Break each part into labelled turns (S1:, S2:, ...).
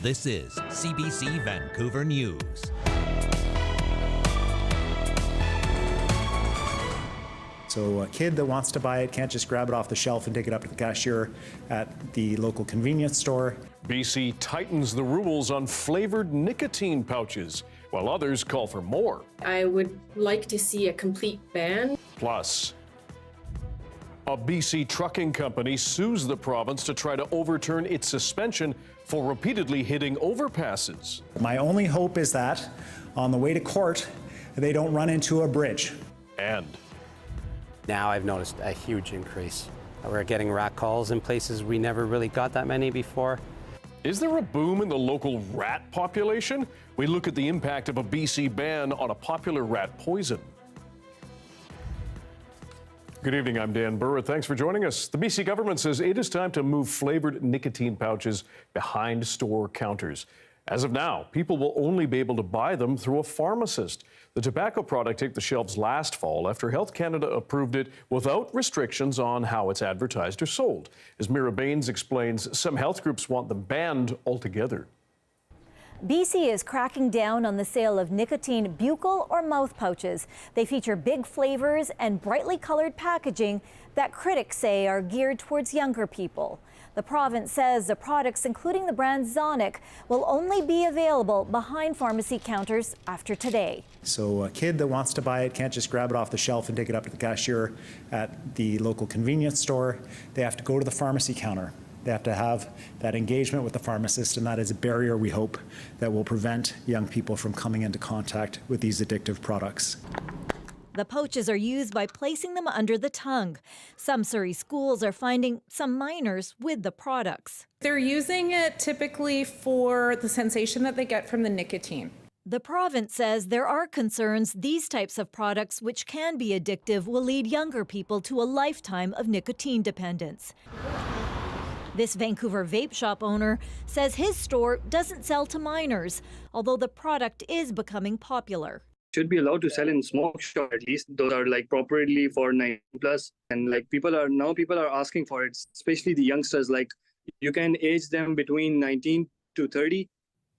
S1: This is CBC Vancouver News.
S2: So a kid that wants to buy it can't just grab it off the shelf and take it up to the cashier at the local convenience store.
S3: BC tightens the rules on flavoured nicotine pouches, while others call for more.
S4: I would like to see a complete ban.
S3: Plus, a BC trucking company sues the province to try to overturn its suspension for repeatedly hitting overpasses.
S2: My only hope is that on the way to court, they don't run into a bridge.
S3: And
S5: now I've noticed a huge increase. We're getting rat calls in places we never really got that many before.
S3: is there a boom in the local rat population? We look at the impact of a BC ban on a popular rat poison. Good evening, I'm Dan Burritt. Thanks for joining us. The BC government says it is time to move flavoured nicotine pouches behind store counters. As of now, people will only be able to buy them through a pharmacist. The tobacco product hit the shelves last fall after Health Canada approved it without restrictions on how it's advertised or sold. As Mira Baines explains, some health groups want them banned altogether.
S6: BC is cracking down on the sale of nicotine buccal or mouth pouches. They feature big flavors and brightly colored packaging that critics say are geared towards younger people. The province says the products, including the brand Zonic, will only be available behind pharmacy counters after today.
S2: So a kid that wants to buy it can't just grab it off the shelf and take it up to the cashier at the local convenience store. They have to go to the pharmacy counter. They have to have that engagement with the pharmacist, and that is a barrier, we hope, that will prevent young people from coming into contact with these addictive products.
S6: The pouches are used by placing them under the tongue. Some Surrey schools are finding some minors with the products.
S7: They're using it typically for the sensation that they get from the nicotine.
S6: The province says there are concerns these types of products, which can be addictive, will lead younger people to a lifetime of nicotine dependence. This Vancouver vape shop owner says his store doesn't sell to minors, although the product is becoming popular.
S8: Should be allowed to sell in smoke shop at least. Those are like properly for 9+, and like people are asking for it, especially the youngsters. Like you can age them between 19 to 30.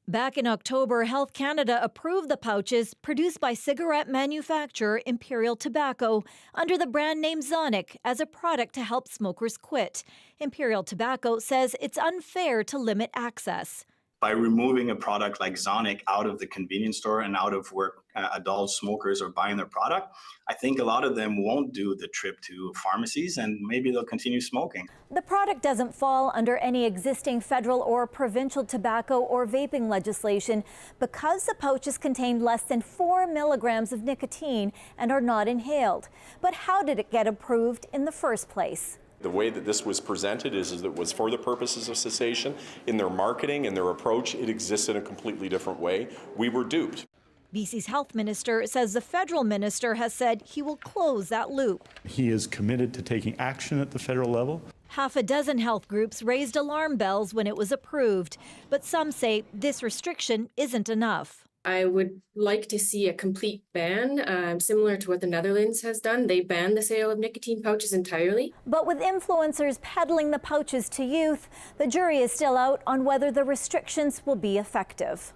S6: Back in October, Health Canada approved the pouches produced by cigarette manufacturer Imperial Tobacco under the brand name Zonic as a product to help smokers quit. Imperial Tobacco says it's unfair to limit access.
S9: By removing a product like Zonic out of the convenience store and out of where adult smokers are buying their product, I think a lot of them won't do the trip to pharmacies and maybe they'll continue smoking.
S6: The product doesn't fall under any existing federal or provincial tobacco or vaping legislation because the pouches contain less than 4 milligrams of nicotine and are not inhaled. But how did it get approved in the first place?
S10: The way that this was presented is that it was for the purposes of cessation. In their marketing and their approach, it exists in a completely different way. We were duped.
S6: BC's health minister says the federal minister has said he will close that loop.
S11: He is committed to taking action at the federal level.
S6: Half a dozen health groups raised alarm bells when it was approved, but some say this restriction isn't enough.
S4: I would like to see a complete ban, similar to what the Netherlands has done. They banned the sale of nicotine pouches entirely.
S6: But with influencers peddling the pouches to youth, the jury is still out on whether the restrictions will be effective.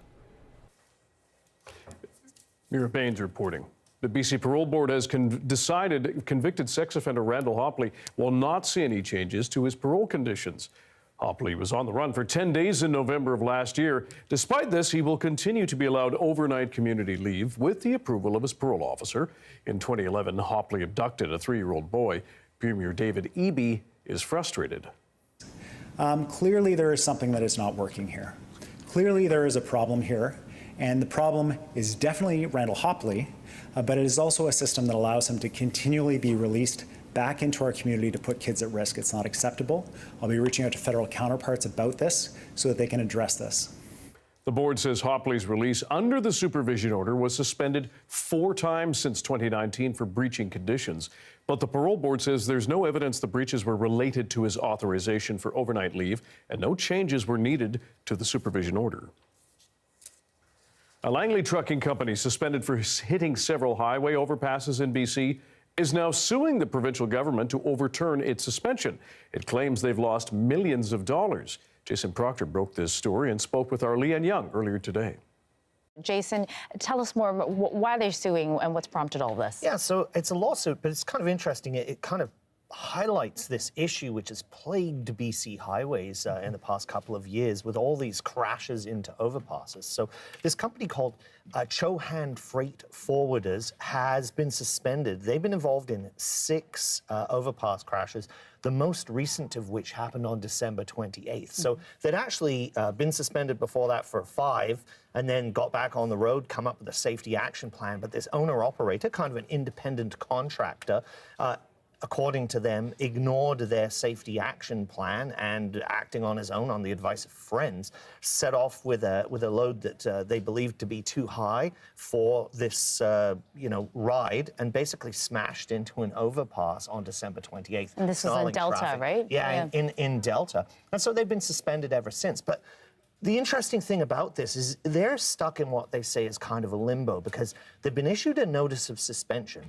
S3: Mira Baines reporting. The BC Parole Board has decided convicted sex offender Randall Hopley will not see any changes to his parole conditions. Hopley was on the run for 10 days in November of last year. Despite this, he will continue to be allowed overnight community leave with the approval of his parole officer. In 2011, Hopley abducted a 3-year-old boy. Premier David Eby is frustrated.
S2: Clearly, there is something that is not working here. Clearly, there is a problem here. And the problem is definitely Randall Hopley, but it is also a system that allows him to continually be released back into our community to put kids at risk. It's not acceptable. I'll be reaching out to federal counterparts about this so that they can address this.
S3: The board says Hopley's release under the supervision order was suspended 4 times since 2019 for breaching conditions. But the parole board says there's no evidence the breaches were related to his authorization for overnight leave and no changes were needed to the supervision order. A Langley trucking company suspended for hitting several highway overpasses in BC is now suing the provincial government to overturn its suspension. It claims they've lost millions of dollars. Jason Proctor broke this story and spoke with our Leanne Young earlier today.
S12: Jason, tell us more about why they're suing and what's prompted all this.
S13: Yeah, so it's a lawsuit, but it's kind of interesting. It kind of highlights this issue which has plagued BC highways in the past couple of years with all these crashes into overpasses. So this company called Chohan Freight Forwarders has been suspended. They've been involved in 6 overpass crashes, the most recent of which happened on December 28th. So they'd actually been suspended before that for 5 and then got back on the road, come up with a safety action plan. But this owner-operator, kind of an independent contractor, according to them, ignored their safety action plan and, acting on his own on the advice of friends, set off with a load that they believed to be too high for this ride, and basically smashed into an overpass on December 28th.
S12: And this was in Delta,
S13: traffic.
S12: right?
S13: Yeah, in Delta. And so they've been suspended ever since. But the interesting thing about this is they're stuck in what they say is kind of a limbo, because they've been issued a notice of suspension,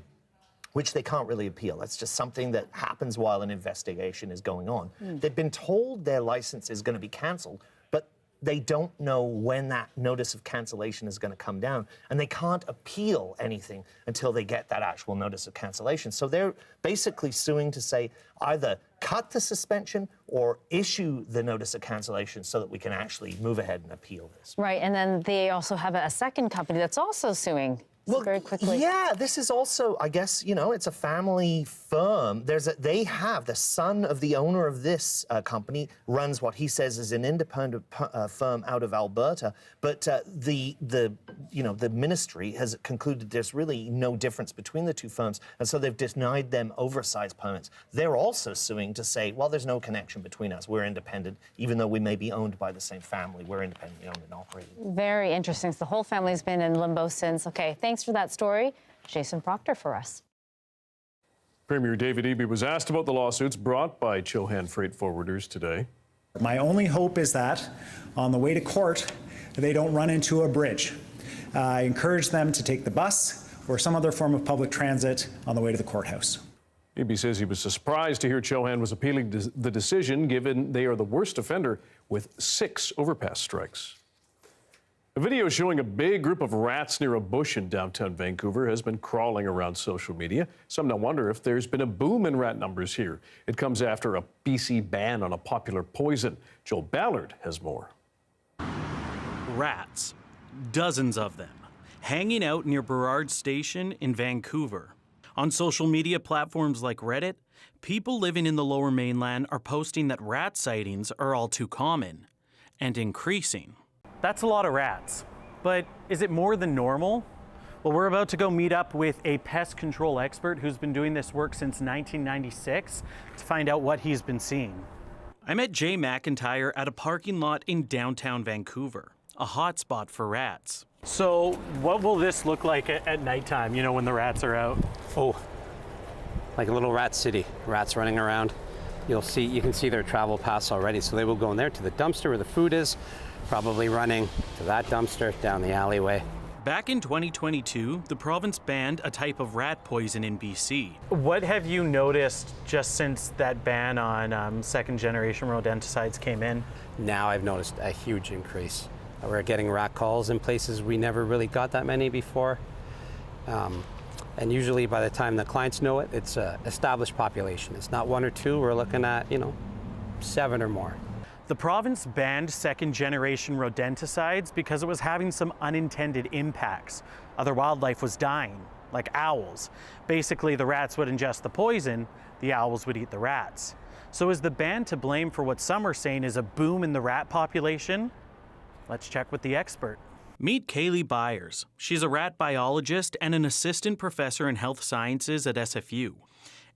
S13: which they can't really appeal. That's just something that happens while an investigation is going on. They've been told their license is going to be cancelled, but they don't know when that notice of cancellation is going to come down, and they can't appeal anything until they get that actual notice of cancellation. So they're basically suing to say either cut the suspension or issue the notice of cancellation so that we can actually move ahead and appeal this.
S12: Right, and then they also have a second company that's also suing.
S13: Well,
S12: very quickly.
S13: Yeah, this is also, I guess, it's a family firm. They have the son of the owner of this company runs what he says is an independent firm out of Alberta. But the ministry has concluded there's really no difference between the two firms, and so they've denied them oversized permits. They're also suing to say, well, there's no connection between us. We're independent, even though we may be owned by the same family. We're independently owned and operated.
S12: Very interesting. So the whole family's been in limbo since. Okay, thanks for that story. Jason Proctor for us.
S3: Premier David Eby was asked about the lawsuits brought by Chohan Freight Forwarders today.
S2: My only hope is that on the way to court, they don't run into a bridge. I encourage them to take the bus or some other form of public transit on the way to the courthouse.
S3: Eby says he was surprised to hear Chohan was appealing the decision, given they are the worst offender with 6 overpass strikes. A video showing a big group of rats near a bush in downtown Vancouver has been crawling around social media. Some now wonder if there's been a boom in rat numbers here. It comes after a BC ban on a popular poison. Joel Ballard has more.
S14: Rats, dozens of them, hanging out near Burrard Station in Vancouver. On social media platforms like Reddit, people living in the Lower Mainland are posting that rat sightings are all too common and increasing.
S15: That's a lot of rats, but is it more than normal? Well, we're about to go meet up with a pest control expert who's been doing this work since 1996 to find out what he's been seeing.
S14: I met Jay McIntyre at a parking lot in downtown Vancouver, a hotspot for rats.
S15: So what will this look like at nighttime, when the rats are out?
S5: Oh, like a little rat city, rats running around. You can see their travel paths already, so they will go in there to the dumpster where the food is, probably running to that dumpster down the alleyway.
S14: Back in 2022, the province banned a type of rat poison in BC.
S15: What have you noticed just since that ban on second-generation rodenticides came in?
S5: Now I've noticed a huge increase. We're getting rat calls in places we never really got that many before. And usually by the time the clients know it, it's an established population. It's not 1 or 2, we're looking at, 7 or more.
S15: The province banned second-generation rodenticides because it was having some unintended impacts. Other wildlife was dying, like owls. Basically, the rats would ingest the poison, the owls would eat the rats. So is the ban to blame for what some are saying is a boom in the rat population? Let's check with the expert.
S14: Meet Kaylee Byers. She's a rat biologist and an assistant professor in health sciences at SFU.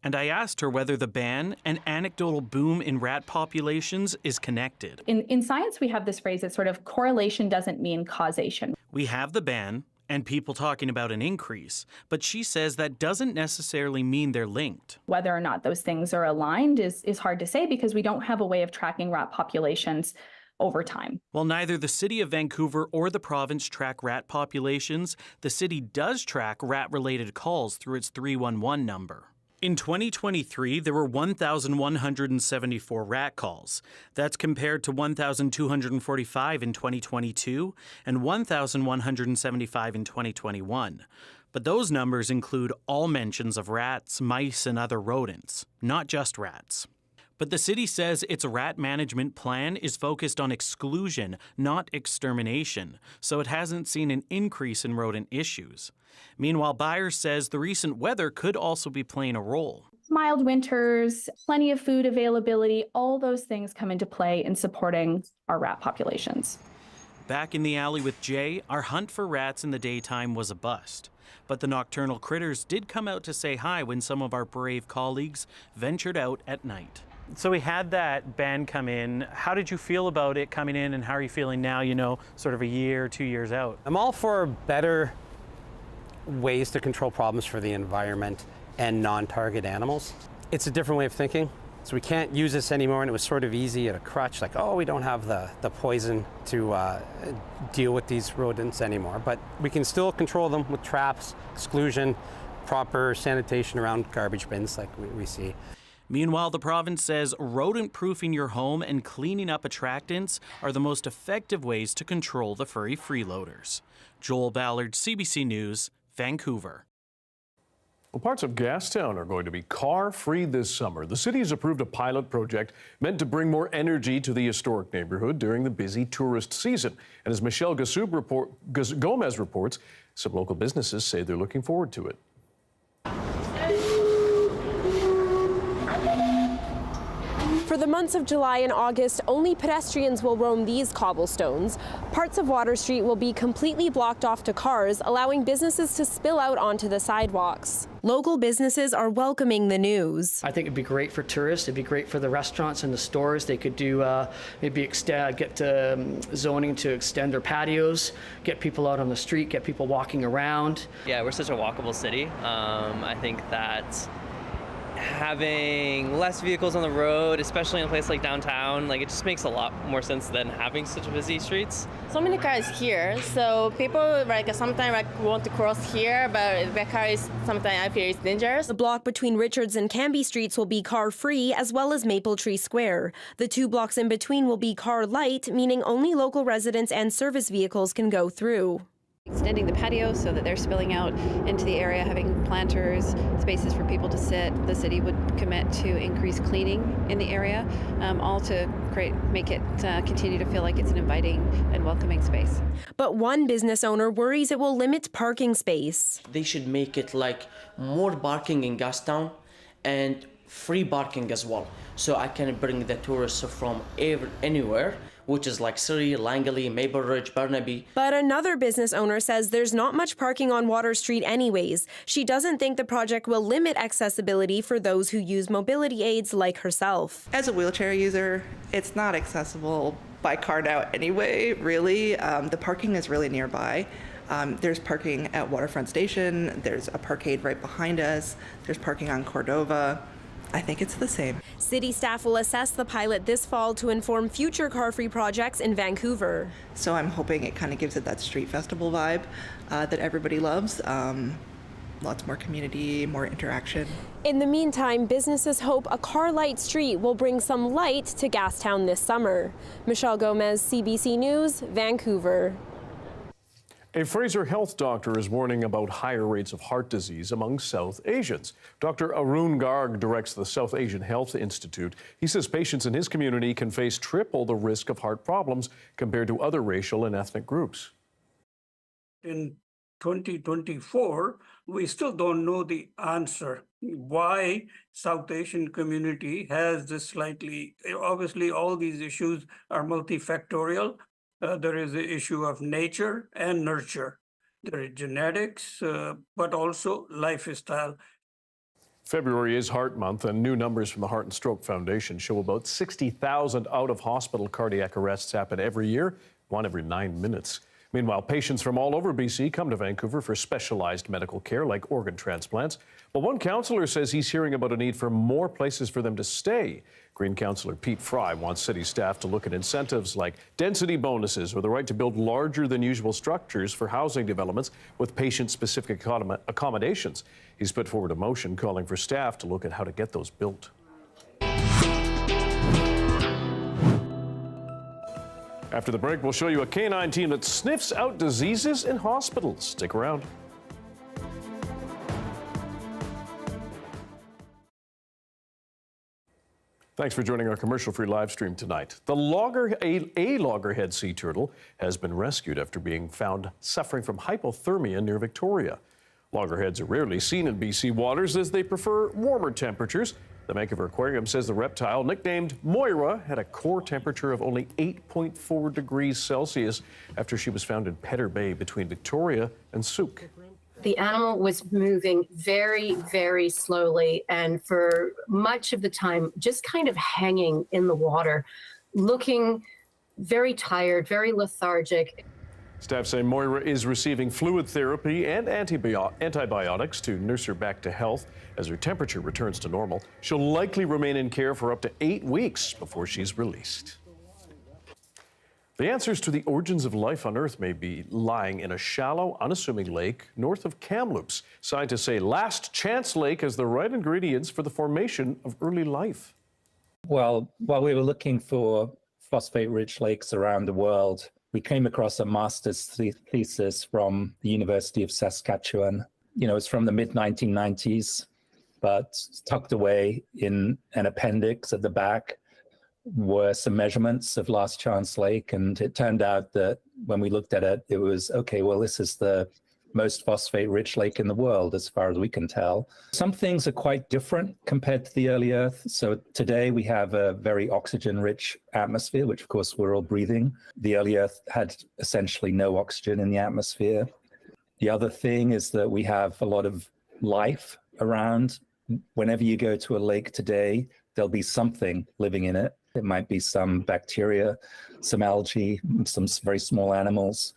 S14: And I asked her whether the ban and anecdotal boom in rat populations is connected.
S16: In science, we have this phrase that sort of correlation doesn't mean causation.
S14: We have the ban and people talking about an increase, but she says that doesn't necessarily mean they're linked.
S16: Whether or not those things are aligned is hard to say because we don't have a way of tracking rat populations over time.
S14: While neither the City of Vancouver or the province track rat populations, the city does track rat-related calls through its 311 number. In 2023, there were 1,174 rat calls. That's compared to 1,245 in 2022 and 1,175 in 2021. But those numbers include all mentions of rats, mice, and other rodents, not just rats. But the city says its rat management plan is focused on exclusion, not extermination, so it hasn't seen an increase in rodent issues. Meanwhile, Byers says the recent weather could also be playing a role.
S16: Mild winters, plenty of food availability, all those things come into play in supporting our rat populations.
S14: Back in the alley with Jay, our hunt for rats in the daytime was a bust. But the nocturnal critters did come out to say hi when some of our brave colleagues ventured out at night.
S15: So we had that ban come in. How did you feel about it coming in, and how are you feeling now, sort of a year, 2 years out?
S5: I'm all for better ways to control problems for the environment and non-target animals. It's a different way of thinking. So we can't use this anymore, and it was sort of easy at a crutch, like, oh, we don't have the poison to deal with these rodents anymore. But we can still control them with traps, exclusion, proper sanitation around garbage bins like we see.
S14: Meanwhile, the province says rodent-proofing your home and cleaning up attractants are the most effective ways to control the furry freeloaders. Joel Ballard, CBC News, Vancouver.
S3: Well, parts of Gastown are going to be car-free this summer. The city has approved a pilot project meant to bring more energy to the historic neighborhood during the busy tourist season. And as Michelle Gomez reports, some local businesses say they're looking forward to it.
S17: For the months of July and August, only pedestrians will roam these cobblestones. Parts of Water Street will be completely blocked off to cars, allowing businesses to spill out onto the sidewalks. Local businesses are welcoming the news.
S18: I think it'd be great for tourists. It'd be great for the restaurants and the stores. They could do maybe get zoning to extend their patios, get people out on the street, get people walking around.
S19: Yeah, we're such a walkable city. I think that having less vehicles on the road, especially in a place like downtown, it just makes a lot more sense than having such busy streets.
S20: So many cars here, so people sometimes want to cross here, but the car is sometimes I feel it's dangerous.
S17: The block between Richards and Canby Streets will be car-free, as well as Maple Tree Square. The 2 blocks in between will be car-light, meaning only local residents and service vehicles can go through.
S21: Extending the patio so that they're spilling out into the area, having planters, spaces for people to sit. The city would commit to increase cleaning in the area, all to make it continue to feel like it's an inviting and welcoming space.
S17: But one business owner worries it will limit parking space.
S22: They should make it like more parking in Gastown and free parking as well. So I can bring the tourists from anywhere, which is like Surrey, Langley, Maple Ridge, Burnaby.
S17: But another business owner says there's not much parking on Water Street anyways. She doesn't think the project will limit accessibility for those who use mobility aids like herself.
S23: As a wheelchair user, it's not accessible by car now anyway, really. The parking is really nearby. There's parking at Waterfront Station, there's a parkade right behind us, there's parking on Cordova. I think it's the same.
S17: City staff will assess the pilot this fall to inform future car-free projects in Vancouver.
S23: So I'm hoping it kind of gives it that street festival vibe that everybody loves. Lots more community, more interaction.
S17: In the meantime, businesses hope a car-light street will bring some light to Gastown this summer. Michelle Gomez, CBC News, Vancouver.
S3: A Fraser Health doctor is warning about higher rates of heart disease among South Asians. Dr. Arun Garg directs the South Asian Health Institute. He says patients in his community can face triple the risk of heart problems compared to other racial and ethnic groups.
S24: In 2024, we still don't know the answer why South Asian community has this slightly, obviously all these issues are multifactorial. There is the issue of nature and nurture. There is genetics, but also lifestyle.
S3: February is Heart Month, and new numbers from the Heart and Stroke Foundation show about 60,000 out-of-hospital cardiac arrests happen every year, 1 every 9 minutes. Meanwhile, patients from all over BC come to Vancouver for specialized medical care like organ transplants. But one councillor says he's hearing about a need for more places for them to stay. Green councillor Pete Fry wants city staff to look at incentives like density bonuses or the right to build larger than usual structures for housing developments with patient-specific accommodations. He's put forward a motion calling for staff to look at how to get those built. After the break, we'll show you a canine team that sniffs out diseases in hospitals. Stick around. Thanks for joining our commercial-free live stream tonight. A loggerhead sea turtle has been rescued after being found suffering from hypothermia near Victoria. Loggerheads are rarely seen in BC waters as they prefer warmer temperatures. The Vancouver Aquarium says the reptile, nicknamed Moira, had a core temperature of only 8.4 degrees Celsius after she was found in Pedder Bay between Victoria and Souk.
S1: The animal was moving very, very slowly, and for much of the time, just kind of hanging in the water, looking very tired, very lethargic.
S3: Staff say Moira is receiving fluid therapy and antibiotics to nurse her back to health. As her temperature returns to normal, she'll likely remain in care for up to 8 weeks before she's released. The answers to the origins of life on Earth may be lying in a shallow, unassuming lake north of Kamloops. Scientists say Last Chance Lake has the right ingredients for the formation of early life.
S7: Well, while we were looking for phosphate-rich lakes around the world, we came across a master's thesis from the University of Saskatchewan. You know, it's from the mid-1990s, but tucked away in an appendix at the back were some measurements of Last Chance Lake, and it turned out that when we looked at it, it was, okay, well, this is the most phosphate-rich lake in the world, as far as we can tell. Some things are quite different compared to the early Earth. So today we have a very oxygen-rich atmosphere, which of course we're all breathing. The early Earth had essentially no oxygen in the atmosphere. The other thing is that we have a lot of life around. Whenever you go to a lake today, there'll be something living in it. It might be some bacteria, some algae, some very small animals.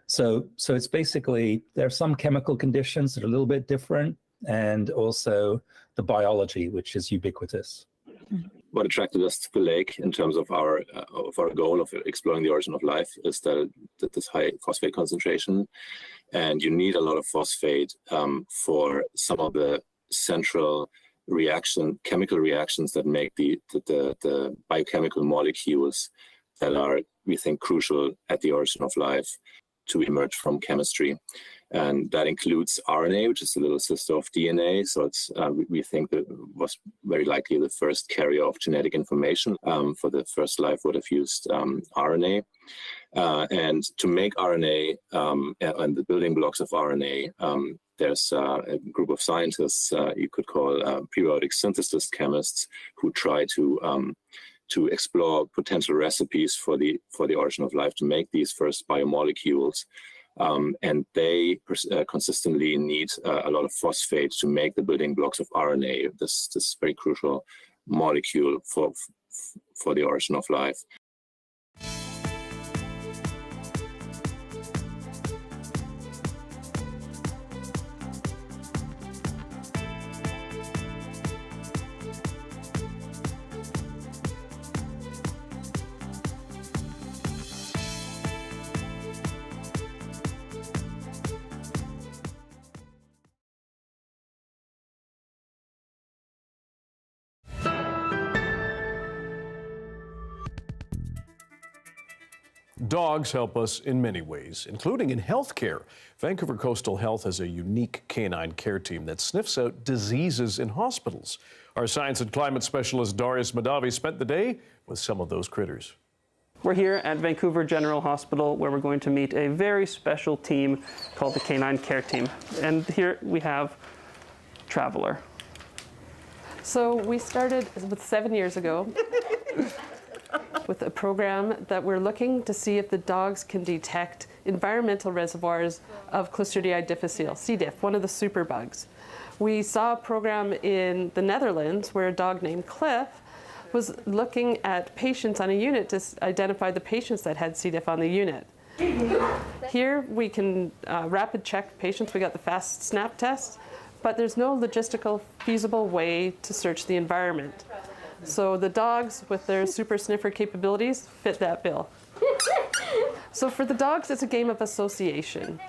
S7: So it's basically, there are some chemical conditions that are a little bit different, and also the biology, which is ubiquitous.
S8: What attracted us to the lake in terms of our goal of exploring the origin of life is that this high phosphate concentration, and you need a lot of phosphate for some of the central chemical reactions that make the biochemical molecules that are, we think, crucial at the origin of life to emerge from chemistry. And that includes RNA, which is the little sister of DNA. So it's we think that was very likely the first carrier of genetic information. For the first life would have used RNA. And to make RNA and the building blocks of RNA, there's a group of scientists you could call periodic synthesis chemists who try to explore potential recipes for the origin of life to make these first biomolecules. And they consistently need a lot of phosphate to make the building blocks of RNA, this very crucial molecule for the origin of life.
S3: Dogs help us in many ways, including in healthcare. Vancouver Coastal Health has a unique canine care team that sniffs out diseases in hospitals. Our science and climate specialist Darius Madavi spent the day with some of those critters.
S9: We're here at Vancouver General Hospital, where we're going to meet a very special team called the Canine Care Team. And here we have Traveler.
S25: So we started 7 years ago with a program that we're looking to see if the dogs can detect environmental reservoirs of Clostridium difficile, C. diff, one of the superbugs. We saw a program in the Netherlands where a dog named Cliff was looking at patients on a unit to identify the patients that had C. diff on the unit. Here we can rapid check patients. We got the fast snap test, but there's no logistical feasible way to search the environment. So the dogs with their super sniffer capabilities fit that bill. So for the dogs, it's a game of association.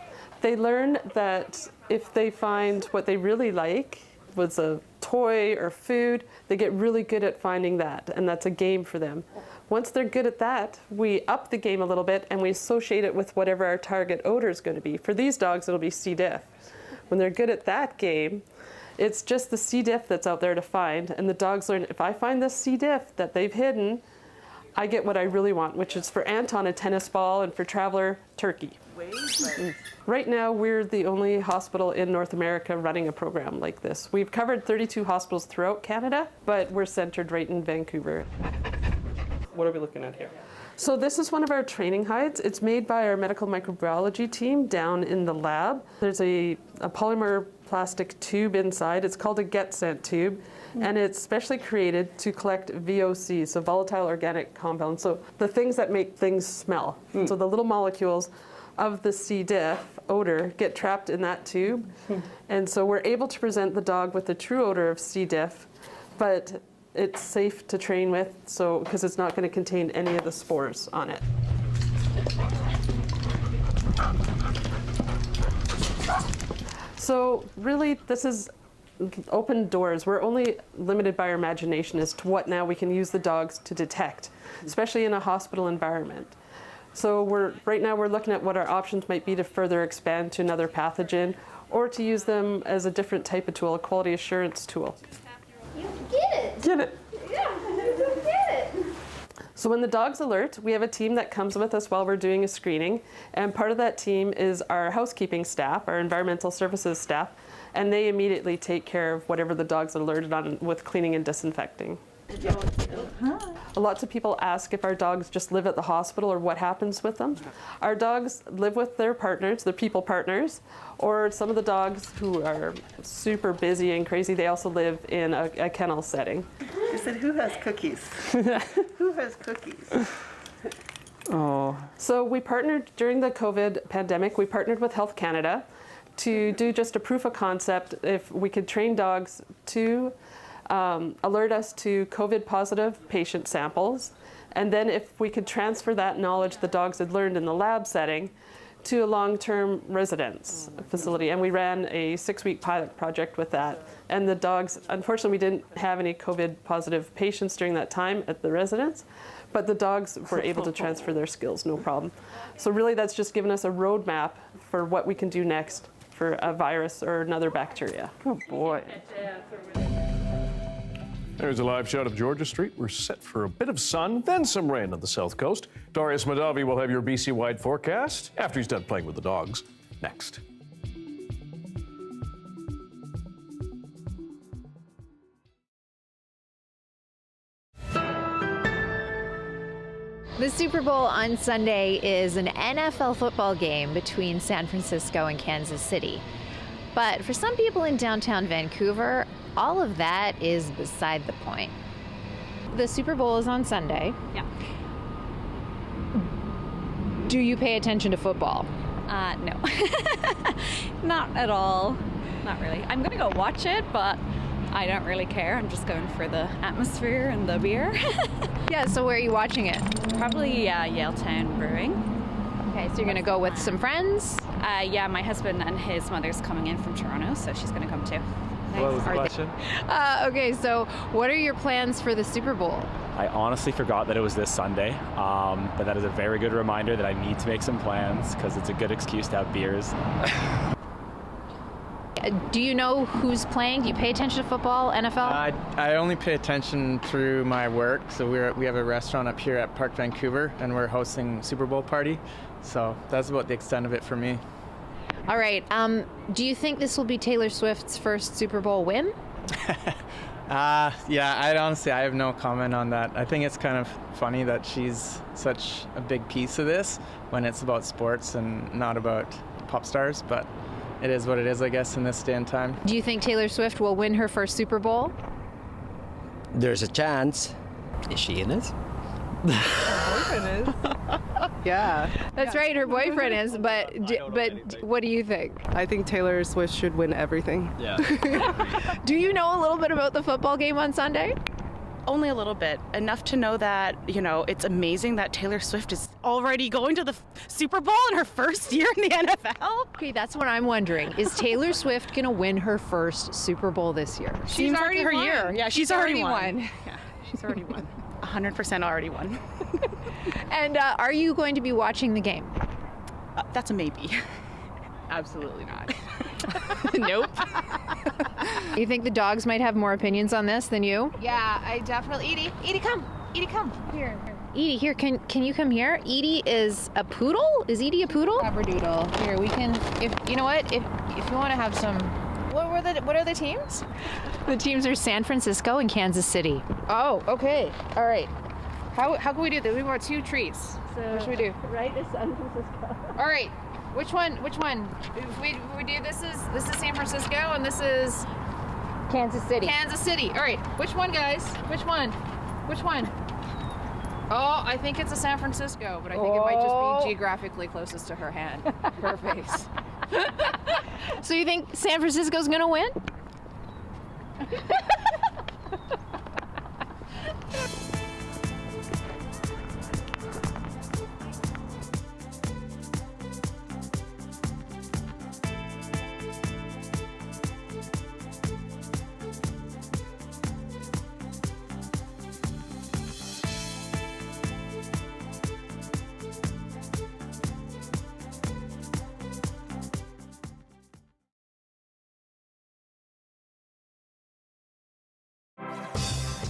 S25: They learn that if they find what they really like, was a toy or food, they get really good at finding that, and that's a game for them. Once they're good at that, we up the game a little bit and we associate it with whatever our target odor is going to be. For these dogs, it'll be C. diff. When they're good at that game, it's just the C. diff that's out there to find, and the dogs learn, if I find this C. diff that they've hidden, I get what I really want, which is for Anton a tennis ball and for Traveler, turkey. Right now, we're the only hospital in North America running a program like this. We've covered 32 hospitals throughout Canada, but we're centered right in Vancouver.
S9: What are we looking at here?
S25: So this is one of our training hides. It's made by our medical microbiology team down in the lab. There's a polymer plastic tube inside. It's called a get scent tube, and it's specially created to collect VOC, so volatile organic compounds, so the things that make things smell. So the little molecules of the C. diff odor get trapped in that tube, and so we're able to present the dog with the true odor of C. diff, but it's safe to train with, so because it's not going to contain any of the spores on it. So really, this is open doors. We're only limited by our imagination as to what now we can use the dogs to detect, especially in a hospital environment. So right now we're looking at what our options might be to further expand to another pathogen, or to use them as a different type of tool, a quality assurance tool.
S4: You get it.
S25: Get it.
S4: Yeah, you get it.
S25: So when the dog's alert, we have a team that comes with us while we're doing a screening, and part of that team is our housekeeping staff, our environmental services staff, and they immediately take care of whatever the dog's alerted on with cleaning and disinfecting. Lots of people ask if our dogs just live at the hospital or what happens with them. Our dogs live with their partners, their people partners, or some of the dogs who are super busy and crazy, they also live in a kennel setting.
S6: I said, who has cookies? Who has cookies?
S25: Oh. So we partnered during the COVID pandemic, we partnered with Health Canada to do just a proof of concept if we could train dogs to alert us to COVID positive patient samples, and then if we could transfer that knowledge the dogs had learned in the lab setting to a long-term residence facility. And we ran a 6-week pilot project with that. And the dogs, unfortunately, we didn't have any COVID positive patients during that time at the residence, but the dogs were able to transfer their skills, no problem. So really that's just given us a roadmap for what we can do next for a virus or another bacteria.
S9: Oh boy.
S3: There's a live shot of Georgia Street. We're set for a bit of sun, then some rain on the south coast. Darius Madavi will have your BC-wide forecast after he's done playing with the dogs. Next.
S10: The Super Bowl on Sunday is an NFL football game between San Francisco and Kansas City. But for some people in downtown Vancouver, all of that is beside the point. The Super Bowl is on Sunday.
S11: Yeah.
S10: Do you pay attention to football?
S11: No. Not at all. Not really. I'm gonna go watch it, but I don't really care. I'm just going for the atmosphere and the beer.
S10: Yeah, so where are you watching it?
S11: Probably Yaletown Brewing.
S10: Okay, so you're gonna go with some friends?
S11: Yeah, my husband and his mother's coming in from Toronto, so she's gonna come too.
S13: What was the question?
S10: Okay, so what are your plans for the Super Bowl?
S13: I honestly forgot that it was this Sunday, but that is a very good reminder that I need to make some plans because it's a good excuse to have beers.
S10: Do you know who's playing? Do you pay attention to football, NFL?
S26: I only pay attention through my work. So we have a restaurant up here at Park Vancouver, and we're hosting Super Bowl party. So that's about the extent of it for me.
S10: All right. Do you think this will be Taylor Swift's first Super Bowl win?
S26: Yeah, I have no comment on that. I think it's kind of funny that she's such a big piece of this when it's about sports and not about pop stars, but it is what it is, I guess, in this day and time.
S10: Do you think Taylor Swift will win her first Super Bowl?
S27: There's a chance.
S28: Is she in it?
S27: Her boyfriend is.
S2: Yeah.
S10: That's right, her boyfriend is, but what do you think?
S2: I think Taylor Swift should win everything.
S19: Yeah.
S10: Do you know a little bit about the football game on Sunday?
S5: Only a little bit. Enough to know that, it's amazing that Taylor Swift is already going to the Super Bowl in her first year in the NFL.
S10: Okay, that's what I'm wondering. Is Taylor Swift going to win her first Super Bowl this year?
S5: Seems like her year. Yeah, she's already won.
S10: Yeah.
S5: She's already won. 100% already won.
S10: And are you going to be watching the game?
S5: That's a maybe. Absolutely not.
S10: Nope. You think the dogs might have more opinions on this than you?
S12: Yeah, I definitely. Edie, come. Edie, come. Here.
S10: Edie, here, can you come here? Edie is a poodle? Is Edie a poodle?
S12: Labradoodle. Here, we can. If you know what, if you want to have some. What are the teams?
S10: The teams are San Francisco and Kansas City.
S12: Oh, okay. All right. How can we do this? We want 2 treats. So what should we do?
S10: Right is San Francisco.
S12: All right. Which one? If we do this is San Francisco and this is
S10: Kansas City.
S12: Kansas City. All right. Which one, guys? Which one? Oh, I think it's a San Francisco, but I think it might just be geographically closest to her hand, her face.
S10: So you think San Francisco's going to win?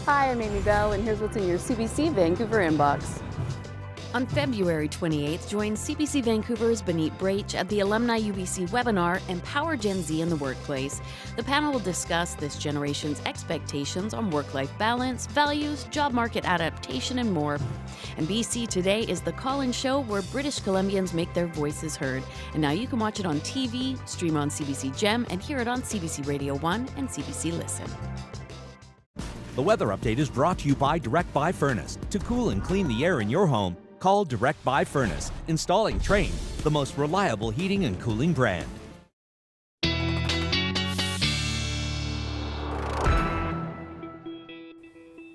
S14: Hi, I'm Amy Bell, and here's what's in your CBC Vancouver inbox.
S15: On February 28th, join CBC Vancouver's Benit Brach at the Alumni UBC webinar, Empower Gen Z in the Workplace. The panel will discuss this generation's expectations on work-life balance, values, job market adaptation, and more. And BC Today is the call-in show where British Columbians make their voices heard. And now you can watch it on TV, stream on CBC Gem, and hear it on CBC Radio 1 and CBC Listen.
S16: The weather update is brought to you by Direct Buy Furnace. To cool and clean the air in your home, call Direct Buy Furnace. Installing Trane, the most reliable heating and cooling brand.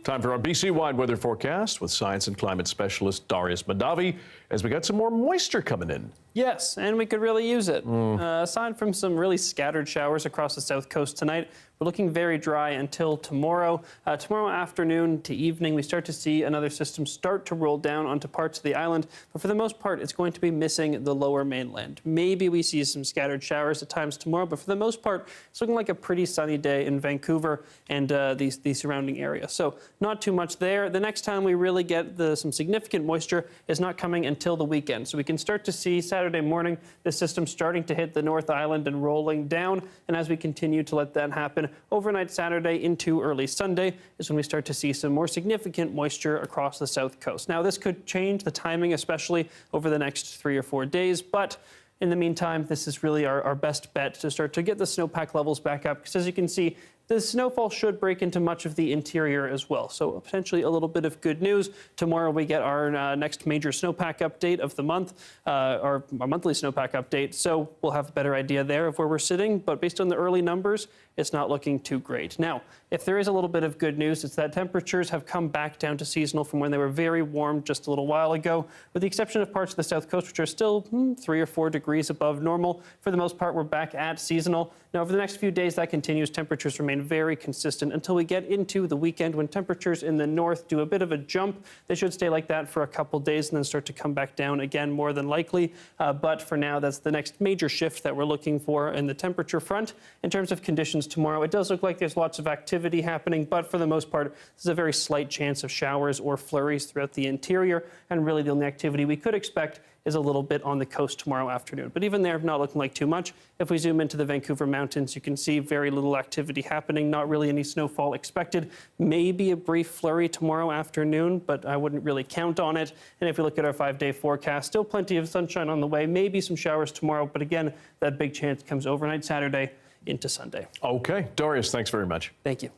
S3: Time for our BC-wide weather forecast with science and climate specialist Darius Madavi as we got some more moisture coming in.
S9: Yes, and we could really use it. Aside from some really scattered showers across the south coast tonight, we're looking very dry until tomorrow. Tomorrow afternoon to evening, we start to see another system start to roll down onto parts of the island, but for the most part, it's going to be missing the lower mainland. Maybe we see some scattered showers at times tomorrow, but for the most part, it's looking like a pretty sunny day in Vancouver and the surrounding area. So not too much there. The next time we really get some significant moisture is not coming until the weekend. So we can start to see Saturday morning, this system starting to hit the North Island and rolling down. And as we continue to let that happen, overnight Saturday into early Sunday is when we start to see some more significant moisture across the south coast. Now, this could change the timing, especially over the next 3 or 4 days, but in the meantime, this is really our best bet to start to get the snowpack levels back up, because as you can see, the snowfall should break into much of the interior as well. So potentially a little bit of good news. Tomorrow we get our next major snowpack update of the month, our monthly snowpack update. So we'll have a better idea there of where we're sitting. But based on the early numbers, it's not looking too great. Now, if there is a little bit of good news, it's that temperatures have come back down to seasonal from when they were very warm just a little while ago, with the exception of parts of the south coast, which are still 3 or 4 degrees above normal. For the most part, we're back at seasonal. Now, over the next few days, that continues. Temperatures remain very consistent until we get into the weekend, when temperatures in the north do a bit of a jump. They should stay like that for a couple days and then start to come back down again, more than likely. But for now, that's the next major shift that we're looking for in the temperature front. In terms of conditions tomorrow, it does look like there's lots of activity happening, but for the most part, there's a very slight chance of showers or flurries throughout the interior. And really, the only activity we could expect is a little bit on the coast tomorrow afternoon. But even there, not looking like too much. If we zoom into the Vancouver mountains, you can see very little activity happening, not really any snowfall expected. Maybe a brief flurry tomorrow afternoon, but I wouldn't really count on it. And if we look at our 5-day forecast, still plenty of sunshine on the way, maybe some showers tomorrow, but again, that big chance comes overnight Saturday into Sunday.
S3: Okay, Darius, thanks very much.
S9: Thank you.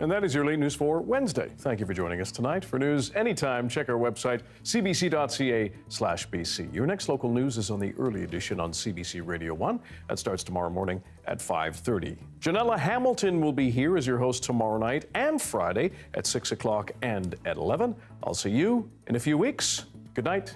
S3: And that is your late news for Wednesday. Thank you for joining us tonight. For news anytime, check our website, cbc.ca/BC. Your next local news is on the early edition on CBC Radio 1. That starts tomorrow morning at 5:30. Janella Hamilton will be here as your host tomorrow night and Friday at 6 o'clock and at 11. I'll see you in a few weeks. Good night.